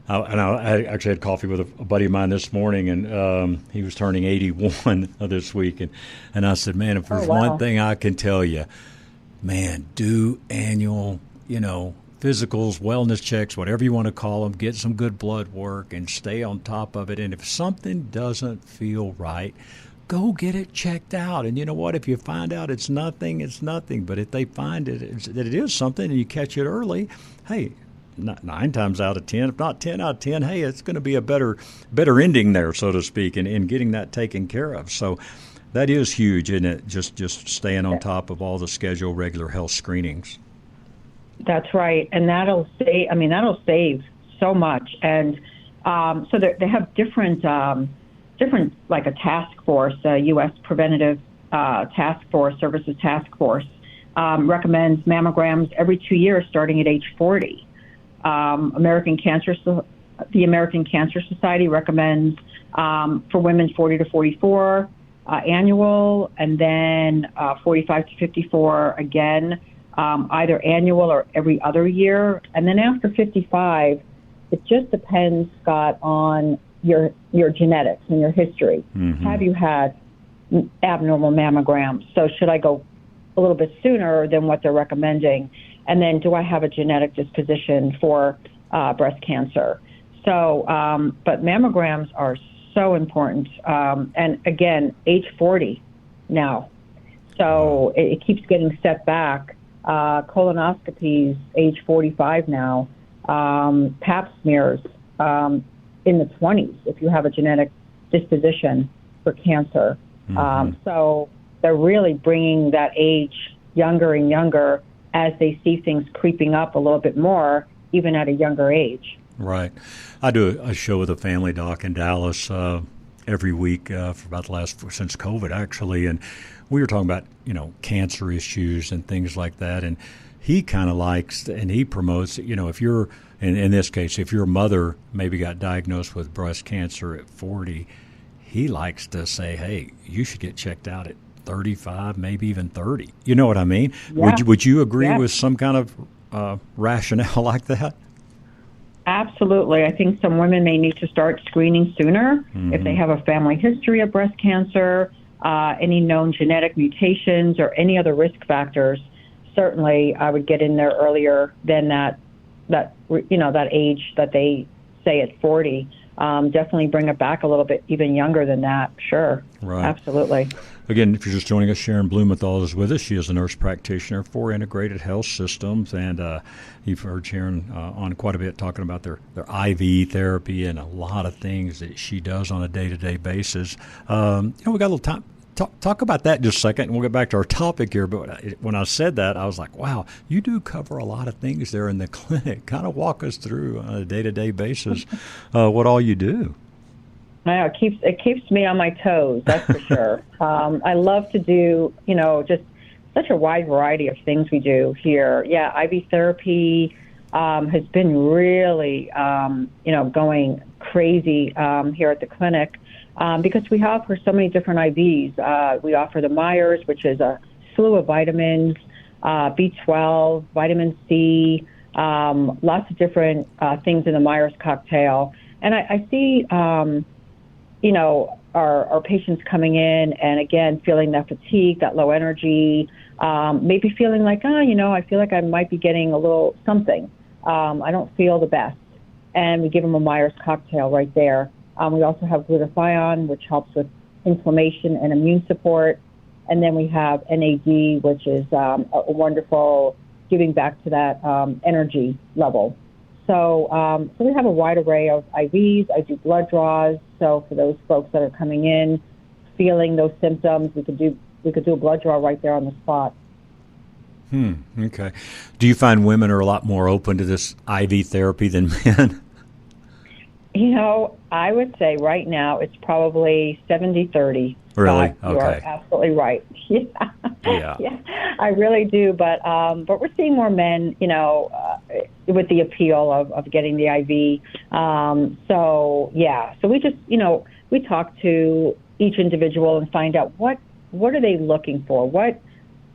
I actually had coffee with a buddy of mine this morning, and he was turning 81 this week. And I said, man, if there's one thing I can tell you, man, do annual, physicals, wellness checks, whatever you want to call them, get some good blood work and stay on top of it. And if something doesn't feel right, go get it checked out. And you know what? If you find out it's nothing, it's nothing. But if they find that it is something and you catch it early, hey, 9 times out of 10, if not 10 out of 10, hey, it's going to be a better ending there, so to speak, in getting that taken care of. So that is huge, isn't it? Just staying on top of all the scheduled regular health screenings. That's right, and that'll save so much. And so they have different like a task force, a U.S. Preventative Task Force, Services Task Force, recommends mammograms every 2 years starting at age 40. The American Cancer Society recommends for women 40 to 44 annual, and then 45 to 54 again, either annual or every other year. And then after 55, it just depends, Scott, on your genetics and your history. Mm-hmm. Have you had abnormal mammograms? So should I go a little bit sooner than what they're recommending? And then do I have a genetic disposition for breast cancer? So, but mammograms are so important. And again, age 40 now. So it keeps getting set back. Colonoscopies, age 45 now. Pap smears in the 20s if you have a genetic disposition for cancer. Mm-hmm. So they're really bringing that age younger and younger as they see things creeping up a little bit more, even at a younger age. Right. I do a show with a family doc in Dallas every week for about since COVID, actually, and we were talking about, cancer issues and things like that, and he kind of likes and he promotes, if you're, in this case, if your mother maybe got diagnosed with breast cancer at 40, he likes to say, hey, you should get checked out at 35, maybe even 30. You know what I mean? Yeah. Would you agree with some kind of rationale like that? Absolutely. I think some women may need to start screening sooner if they have a family history of breast cancer, any known genetic mutations, or any other risk factors. Certainly, I would get in there earlier than that age that they say at 40. Definitely bring it back a little bit, even younger than that. Sure. Right. Absolutely. Again, if you're just joining us, Sharon Blumenthal is with us. She is a nurse practitioner for Integrated Health Systems, and you've heard Sharon on quite a bit talking about their IV therapy and a lot of things that she does on a day-to-day basis. We got a little time. Talk about that just a second, and we'll get back to our topic here. But when I said that, I was like, wow, you do cover a lot of things there in the clinic. Kind of walk us through on a day-to-day basis what all you do. It keeps me on my toes, that's for sure. I love to do, just such a wide variety of things we do here. Yeah, IV therapy has been really, going crazy here at the clinic. Because we offer so many different IVs. We offer the Myers, which is a slew of vitamins, B12, vitamin C, lots of different things in the Myers cocktail. And I see, our patients coming in and, again, feeling that fatigue, that low energy, maybe feeling like, I feel like I might be getting a little something. I don't feel the best. And we give them a Myers cocktail right there. We also have glutathione, which helps with inflammation and immune support. And then we have NAD, which is a wonderful giving back to that energy level. So we have a wide array of IVs. I do blood draws. So for those folks that are coming in, feeling those symptoms, we could do a blood draw right there on the spot. Okay. Do you find women are a lot more open to this IV therapy than men? I would say right now it's probably 70-30. Really? You are absolutely right. Yeah. I really do. But we're seeing more men, with the appeal of getting the IV. So we just, we talk to each individual and find out what are they looking for? What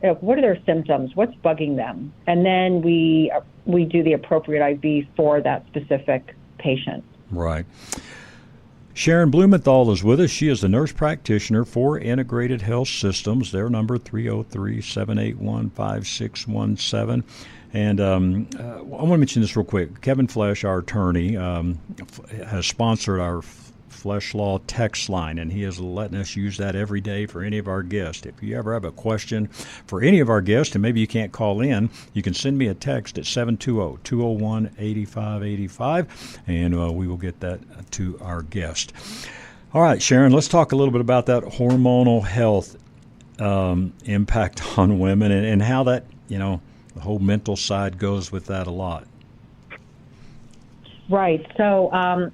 are their symptoms? What's bugging them? And then we do the appropriate IV for that specific patient. Right. Sharon Blumenthal is with us. She is the nurse practitioner for Integrated Health Systems. Their number, 303-781-5617. And I want to mention this real quick. Kevin Flesh, our attorney, has sponsored our Flesh Law text line, and he is letting us use that every day for any of our guests. If you ever have a question for any of our guests, and maybe you can't call in, you can send me a text at 720-201-8585, and we will get that to our guest. All right, Sharon, let's talk a little bit about that hormonal health impact on women and how that, the whole mental side goes with that a lot. Right. So once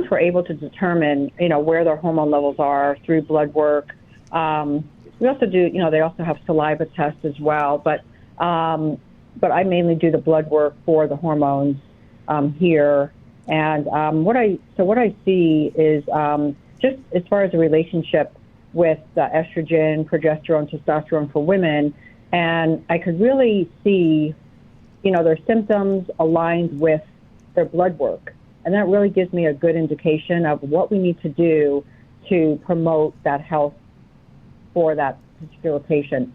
we're able to determine, where their hormone levels are through blood work, we also do, they also have saliva tests as well. But I mainly do the blood work for the hormones here. And what I see is just as far as the relationship with estrogen, progesterone, testosterone for women, and I could really see their symptoms aligned with their blood work. And that really gives me a good indication of what we need to do to promote that health for that particular patient.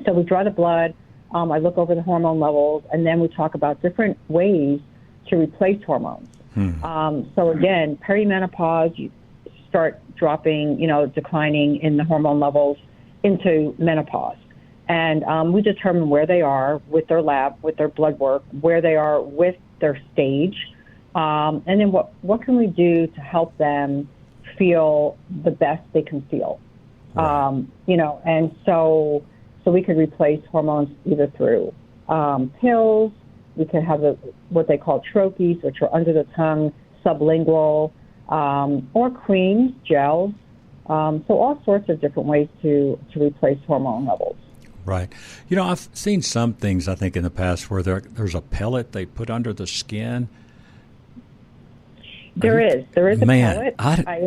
So we draw the blood, I look over the hormone levels, and then we talk about different ways to replace hormones. So again, perimenopause, you start dropping, declining in the hormone levels into menopause. And we determine where they are with their lab, with their blood work, where they are with their stage, and then what can we do to help them feel the best they can feel, and so we could replace hormones either through pills. We could have what they call troches, which are under the tongue, sublingual, or creams, gels. So all sorts of different ways to replace hormone levels. Right. I've seen some things, I think, in the past where there's a pellet they put under the skin. There is a pellet.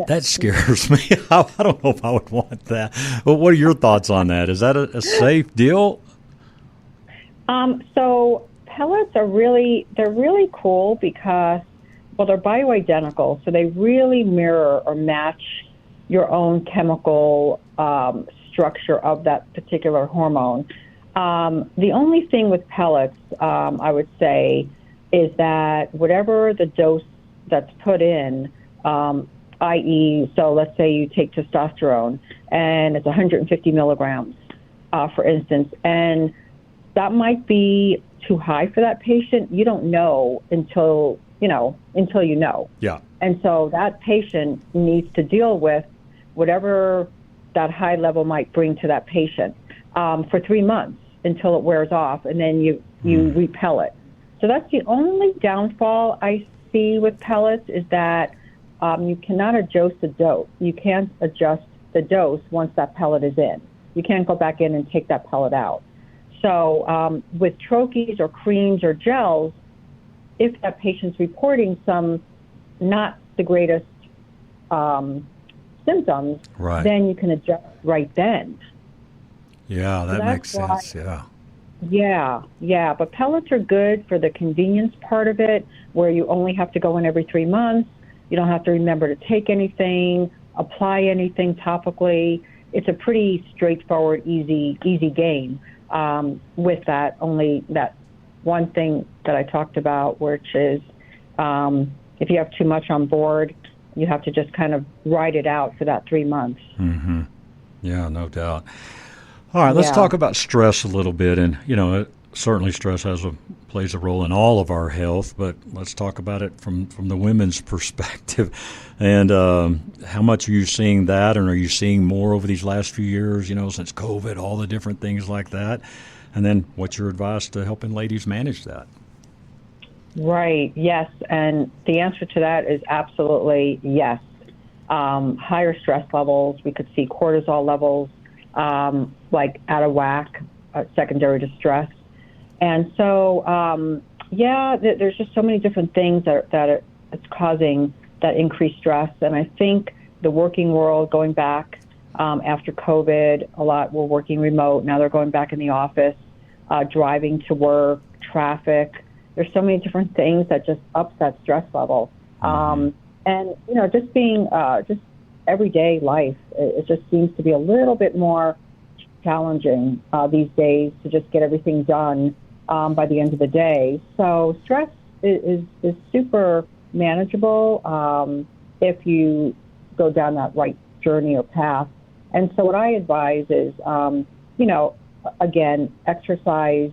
That scares me. I don't know if I would want that. But what are your thoughts on that? Is that a safe deal? So pellets are really cool because, they're bioidentical, so they really mirror or match your own chemical structure of that particular hormone. The only thing with pellets, I would say, is that whatever the dose that's put in, i.e., so let's say you take testosterone and it's 150 milligrams, for instance, and that might be too high for that patient. You don't know until you know. Yeah. And so that patient needs to deal with whatever that high level might bring to that patient for 3 months until it wears off, and then you repel it. So that's the only downfall I see with pellets, is that you cannot adjust the dose. You can't adjust the dose once that pellet is in. You can't go back in and take that pellet out. So with troches or creams or gels, if that patient's reporting some not the greatest symptoms, right, then you can adjust right then. Yeah, that makes sense, Yeah, but pellets are good for the convenience part of it, where you only have to go in every 3 months. You don't have to remember to take anything, apply anything topically. It's a pretty straightforward, easy game with that. Only that one thing that I talked about, which is if you have too much on board, you have to just kind of ride it out for that 3 months. Mm-hmm. Yeah, no doubt. All right, let's talk about stress a little bit. And, certainly stress plays a role in all of our health, but let's talk about it from the women's perspective. And how much are you seeing that, and are you seeing more over these last few years, since COVID, all the different things like that? And then what's your advice to helping ladies manage that? Right, yes. And the answer to that is absolutely yes. Higher stress levels, we could see cortisol levels like out of whack, secondary to stress. And so, there's just so many different things that it's causing that increased stress. And I think the working world, going back after COVID, a lot were working remote. Now they're going back in the office, driving to work, traffic. There's so many different things that just ups that stress level. And, just being just everyday life, it just seems to be a little bit more challenging these days to just get everything done by the end of the day. So stress is super manageable if you go down that right journey or path. And so what I advise is, again, exercise,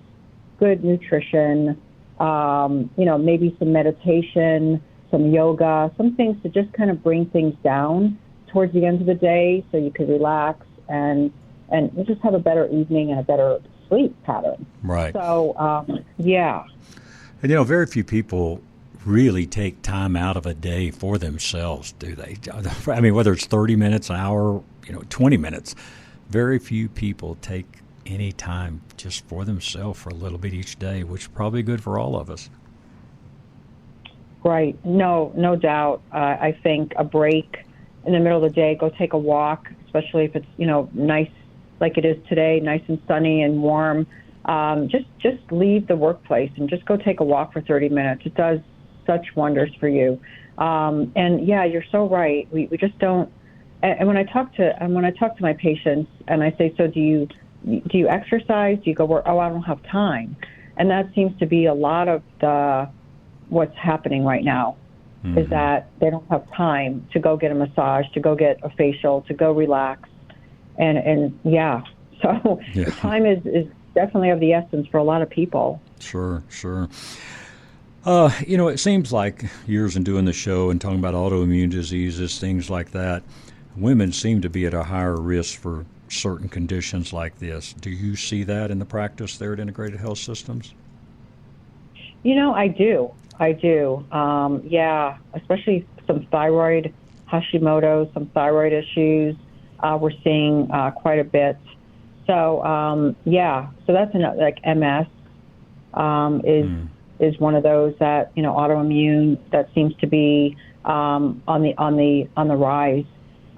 good nutrition, maybe some meditation, some yoga, some things to just kind of bring things down towards the end of the day so you could relax and you just have a better evening and a better sleep pattern. Right. So, yeah. And, very few people really take time out of a day for themselves, do they? I mean, whether it's 30 minutes, an hour, 20 minutes, very few people take any time just for themselves for a little bit each day, which is probably good for all of us. Right. No doubt. I think a break in the middle of the day, go take a walk, especially if it's, nice like it is today, nice and sunny and warm. Just leave the workplace and just go take a walk for 30 minutes. It does such wonders for you. And yeah, you're so right. We just don't. And when I talk to my patients and I say, so do you exercise? Do you go work? Oh, I don't have time. And that seems to be a lot of what's happening right now. Mm-hmm. Is that they don't have time to go get a massage, to go get a facial, to go relax. And yeah, so time is definitely of the essence for a lot of people. Sure. It seems like years in doing the show and talking about autoimmune diseases, things like that, women seem to be at a higher risk for certain conditions like this. Do you see that in the practice there at Integrated Health Systems? I do. Yeah, especially some thyroid, Hashimoto, some thyroid issues. We're seeing quite a bit. So, so that's another, like MS is one of those that, autoimmune that seems to be on the rise.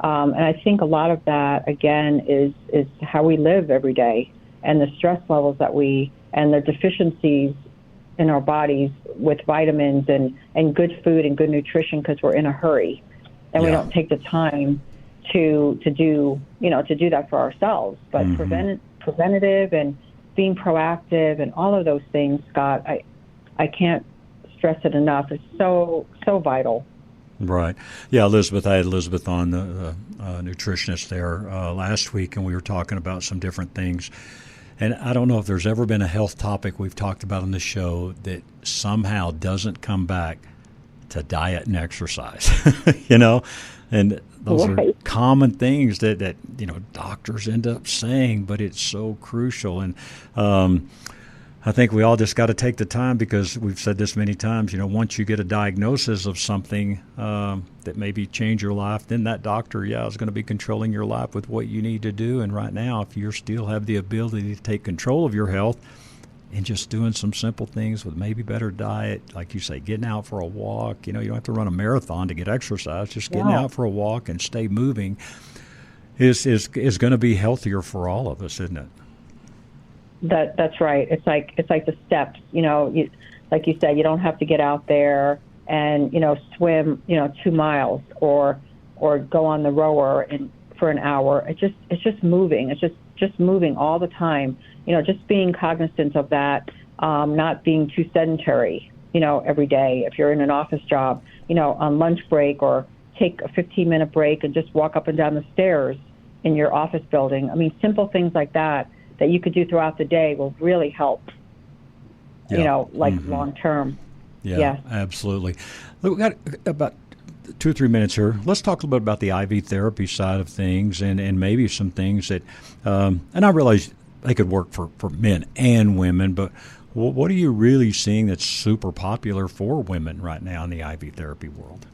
And I think a lot of that, again, is how we live every day and the stress levels and the deficiencies in our bodies with vitamins and good food and good nutrition because we're in a hurry and we don't take the time to do that for ourselves. But preventative and being proactive and all of those things, Scott, I can't stress it enough. It's so vital. Right. Yeah, Elizabeth, I had Elizabeth on, the nutritionist there last week, and we were talking about some different things. And I don't know if there's ever been a health topic we've talked about on the show that somehow doesn't come back to diet and exercise, and those are common things that doctors end up saying, but it's so crucial. And I think we all just got to take the time, because we've said this many times, once you get a diagnosis of something that maybe change your life, then that doctor, is going to be controlling your life with what you need to do. And right now, if you still have the ability to take control of your health and just doing some simple things with maybe better diet, like you say, getting out for a walk, you don't have to run a marathon to get exercise, just getting out for a walk and stay moving is going to be healthier for all of us, isn't it? That's right. It's like the steps. Like you said, you don't have to get out there and swim 2 miles or go on the rower for an hour. It's just moving. It's just moving all the time. Just being cognizant of that, not being too sedentary. Every day. If you're in an office job, on lunch break, or take a 15-minute break and just walk up and down the stairs in your office building. I mean, simple things like that you could do throughout the day will really help, long term. Yeah, absolutely. Look, we've got about 2 or 3 minutes here. Let's talk a little bit about the IV therapy side of things and maybe some things that, and I realize they could work for men and women, but what are you really seeing that's super popular for women right now in the IV therapy world?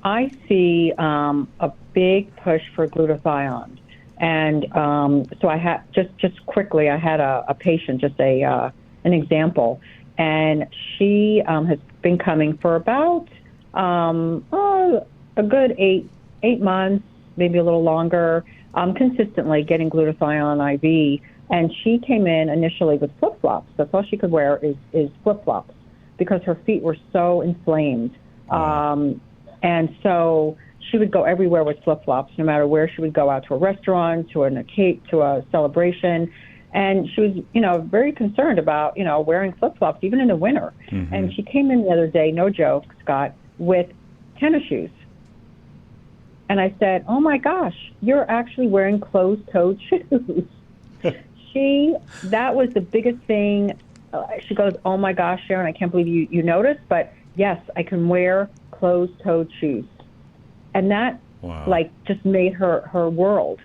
I see a big push for glutathione. And so I had just quickly, I had a patient, just an example, and she has been coming for about a good eight months, maybe a little longer, consistently getting glutathione IV. And she came in initially with flip-flops. That's all she could wear is flip-flops because her feet were so inflamed. And so she would go everywhere with flip-flops, no matter where she would go, out to a restaurant, to a celebration. And she was, very concerned about, wearing flip-flops even in the winter. Mm-hmm. And she came in the other day, no joke, Scott, with tennis shoes. And I said, oh, my gosh, you're actually wearing closed-toed shoes. That was the biggest thing. She goes, oh, my gosh, Sharon, I can't believe you noticed. But, yes, I can wear closed-toed shoes. And that, just made her world.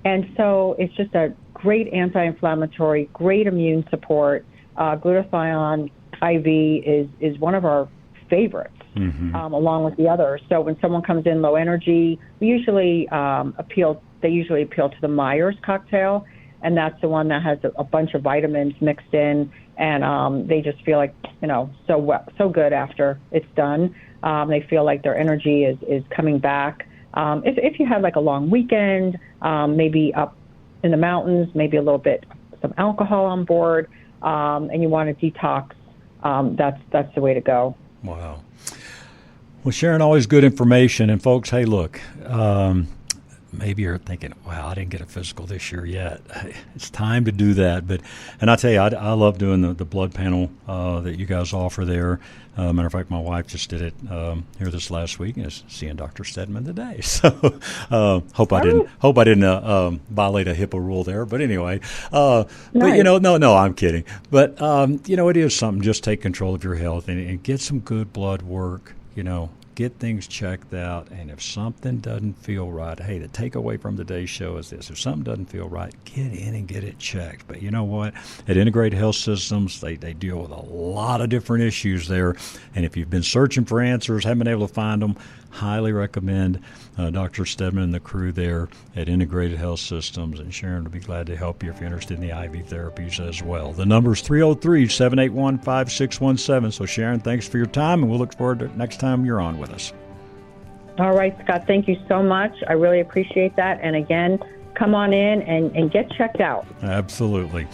And so it's just a great anti-inflammatory, great immune support. Glutathione IV is one of our favorites, along with the others. So when someone comes in low energy, we usually appeal to the Myers cocktail, and that's the one that has a bunch of vitamins mixed in, and they just feel like, so good after it's done. They feel like their energy is coming back. If you have like a long weekend, maybe up in the mountains, maybe a little bit, some alcohol on board, and you want to detox, that's the way to go. Wow. Well, Sharon, always good information. And folks, hey, look, maybe you're thinking, wow, I didn't get a physical this year yet. It's time to do that. And I tell you, I love doing the blood panel that you guys offer there. Matter of fact, my wife just did it here this last week, and is seeing Dr. Stedman today. So hope I didn't violate a HIPAA rule there. But anyway, nice. But no, I'm kidding. But it is something. Just take control of your health and get some good blood work. Get things checked out, and if something doesn't feel right, hey, the takeaway from today's show is this: if something doesn't feel right, get in and get it checked. But you know what? At Integrated Health Systems, they deal with a lot of different issues there, and if you've been searching for answers, haven't been able to find them, highly recommend Dr. Stedman and the crew there at Integrated Health Systems, and Sharon will be glad to help you if you're interested in the IV therapies as well. The number is 303-781-5617. So, Sharon, thanks for your time, and we'll look forward to next time you're on with us. All right, Scott, thank you so much. I really appreciate that. And again, come on in and get checked out. Absolutely.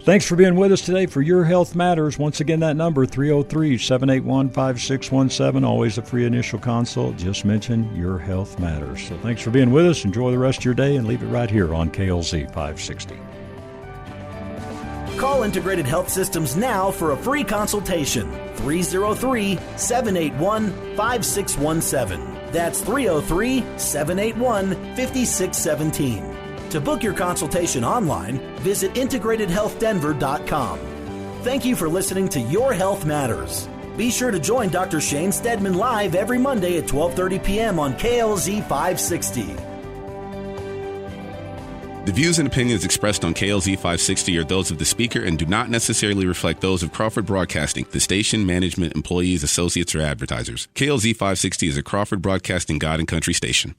Thanks for being with us today for Your Health Matters. Once again, that number, 303-781-5617. Always a free initial consult. Just mention Your Health Matters. So thanks for being with us. Enjoy the rest of your day, and leave it right here on KLZ 560. Call Integrated Health Systems now for a free consultation. 303-781-5617. That's 303-781-5617. To book your consultation online, visit integratedhealthdenver.com. Thank you for listening to Your Health Matters. Be sure to join Dr. Shane Stedman live every Monday at 12:30 p.m. on KLZ 560. The views and opinions expressed on KLZ 560 are those of the speaker and do not necessarily reflect those of Crawford Broadcasting, the station, management, employees, associates, or advertisers. KLZ 560 is a Crawford Broadcasting God and Country station.